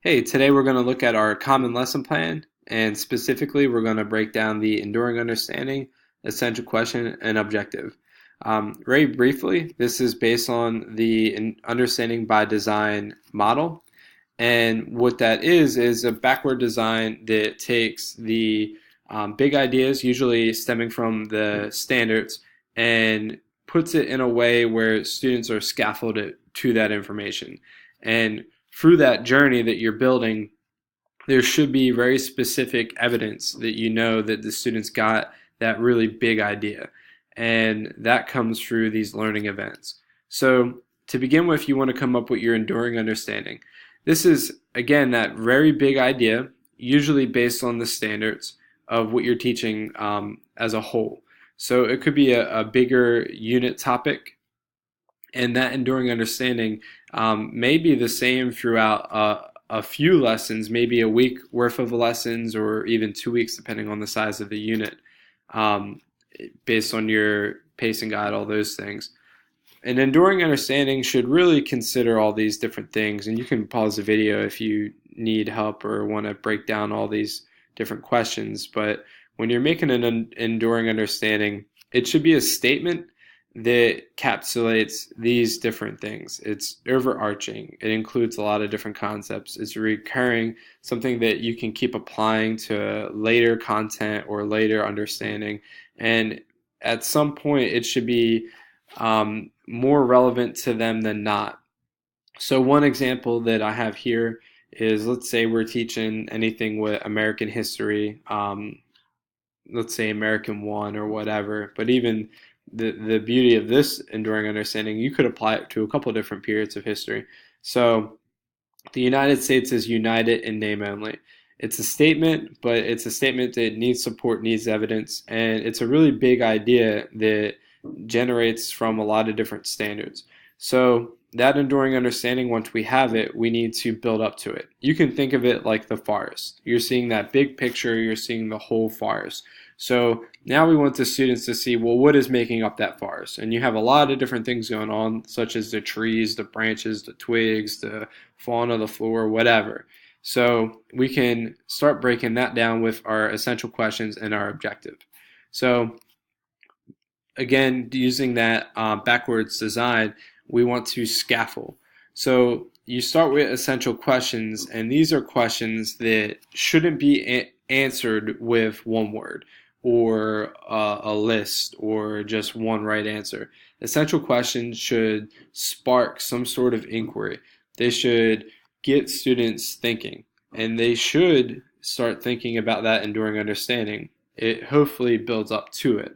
Hey, today we're going to look at our common lesson plan, and specifically, we're going to break down the enduring understanding, essential question, and objective. Very briefly, this is based on the understanding by design model, and what that is a backward design that takes the big ideas, usually stemming from the standards, and puts it in a way where students are scaffolded to that information. And through that journey that you're building, there should be very specific evidence that you know that the students got that really big idea. And that comes through these learning events. So, to begin with, you want to come up with your enduring understanding. This is, again, that very big idea, usually based on the standards of what you're teaching as a whole. So, it could be a bigger unit topic, and that enduring understanding may be the same throughout a few lessons, maybe a week worth of lessons, or even 2 weeks, depending on the size of the unit, um, based on your pacing guide, all those things. An enduring understanding should really consider all these different things, and you can pause the video if you need help or want to break down all these different questions. But when you're making an enduring understanding, it should be a statement that encapsulates these different things. It's overarching. It includes a lot of different concepts. It's recurring, something that you can keep applying to later content or later understanding. And at some point, it should be more relevant to them than not. So one example that I have here is, let's say we're teaching anything with American history, let's say American One or whatever. But even the beauty of this enduring understanding, you could apply it to a couple different periods of history. So the United States is united in name only. It's a statement, but it's a statement that needs support, needs evidence, and it's a really big idea that generates from a lot of different standards. So that enduring understanding, once we have it, we need to build up to it. You can think of it like the forest. You're seeing that big picture, you're seeing the whole forest. So now we want the students to see, well, what is making up that forest? And you have a lot of different things going on, such as the trees, the branches, the twigs, the fauna, the flora, whatever. So we can start breaking that down with our essential questions and our objective. So again, using that backwards design, we want to scaffold. So you start with essential questions, and these are questions that shouldn't be answered with one word or a list or just one right answer. Essential questions should spark some sort of inquiry. They should get students thinking, and they should start thinking about that enduring understanding. It hopefully builds up to it.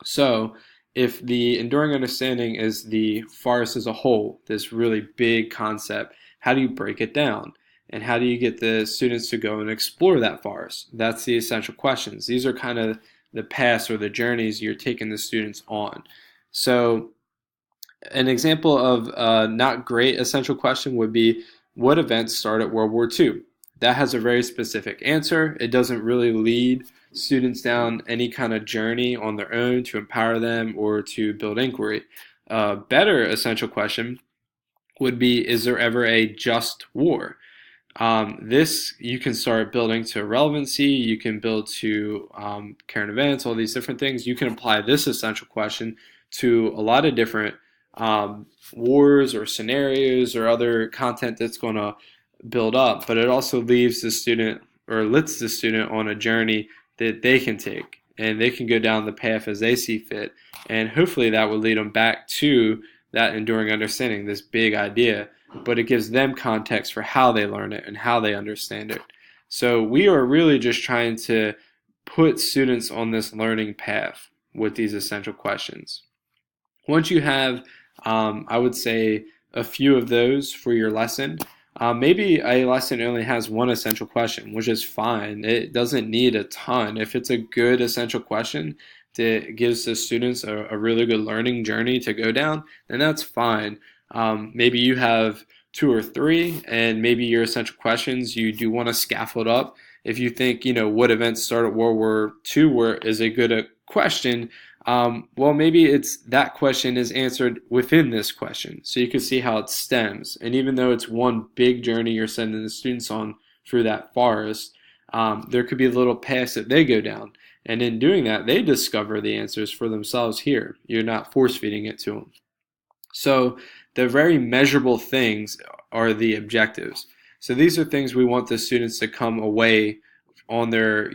So, if the enduring understanding is the forest as a whole, this really big concept, how do you break it down? And how do you get the students to go and explore that forest? That's the essential questions. These are kind of the paths or the journeys you're taking the students on. So, an example of a not great essential question would be, what events started World War II? That has a very specific answer. It doesn't really lead students down any kind of journey on their own to empower them or to build inquiry. A better essential question would be, is there ever a just war? This you can start building to relevancy, you can build to current events, all these different things. You can apply this essential question to a lot of different wars or scenarios or other content that's going to build up, but it also leaves the student or lets the student on a journey that they can take, and they can go down the path as they see fit, and hopefully that will lead them back to that enduring understanding, this big idea, but it gives them context for how they learn it and how they understand it. So we are really just trying to put students on this learning path with these essential questions. Once you have, I would say, a few of those for your lesson, maybe a lesson only has one essential question, which is fine. It doesn't need a ton. If it's a good essential question that gives the students a really good learning journey to go down, then that's fine. Maybe you have two or three, and maybe your essential questions you do want to scaffold up. If you think, what events started World War II is a good question, Well, maybe it's that question is answered within this question. So you can see how it stems. And even though it's one big journey you're sending the students on through that forest, there could be little paths that they go down. And in doing that, they discover the answers for themselves here. You're not force feeding it to them. So the very measurable things are the objectives. So these are things we want the students to come away on their,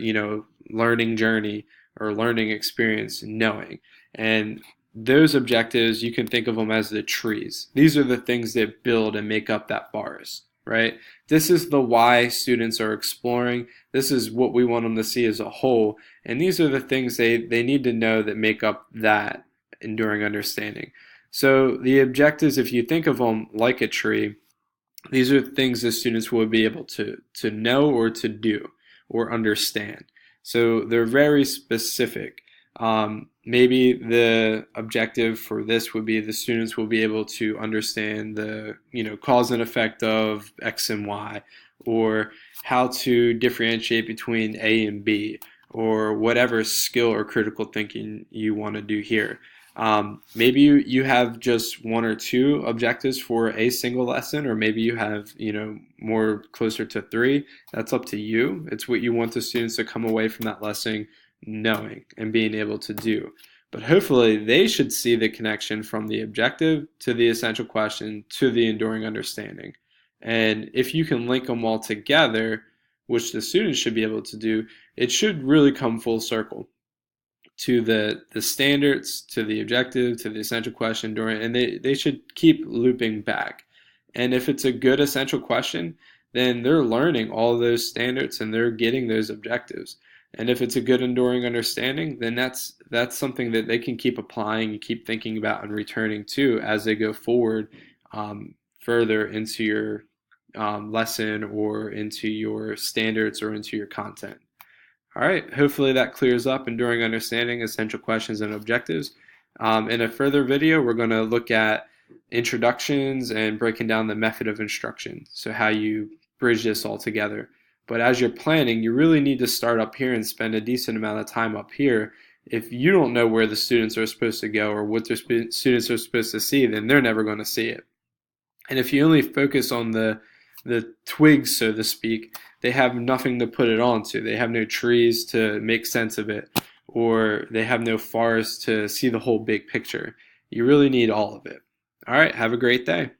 learning journey or learning experience knowing. And those objectives, you can think of them as the trees. These are the things that build and make up that forest, right? This is the why students are exploring. This is what we want them to see as a whole. And these are the things they need to know that make up that enduring understanding. So the objectives, if you think of them like a tree, these are things the students will be able to know or to do or understand. So they're very specific. Maybe the objective for this would be the students will be able to understand the cause and effect of X and Y, or how to differentiate between A and B, or whatever skill or critical thinking you want to do here. Maybe you have just one or two objectives for a single lesson, or maybe you have, more closer to three. That's up to you. It's what you want the students to come away from that lesson knowing and being able to do. But hopefully they should see the connection from the objective to the essential question to the enduring understanding. And if you can link them all together, which the students should be able to do, it should really come full circle to the standards, to the objective, to the essential question during, and they should keep looping back. And if it's a good essential question, then they're learning all those standards and they're getting those objectives. And if it's a good enduring understanding, then that's something that they can keep applying and keep thinking about and returning to as they go forward further into your lesson or into your standards or into your content. All right, hopefully that clears up enduring understanding, essential questions, and objectives. In a further video, we're going to look at introductions and breaking down the method of instruction, so how you bridge this all together. But as you're planning, you really need to start up here and spend a decent amount of time up here. If you don't know where the students are supposed to go or what their students are supposed to see, then they're never going to see it. And if you only focus on the twigs, so to speak, they have nothing to put it onto. They have no trees to make sense of it, or they have no forest to see the whole big picture. You really need all of it. All right, have a great day.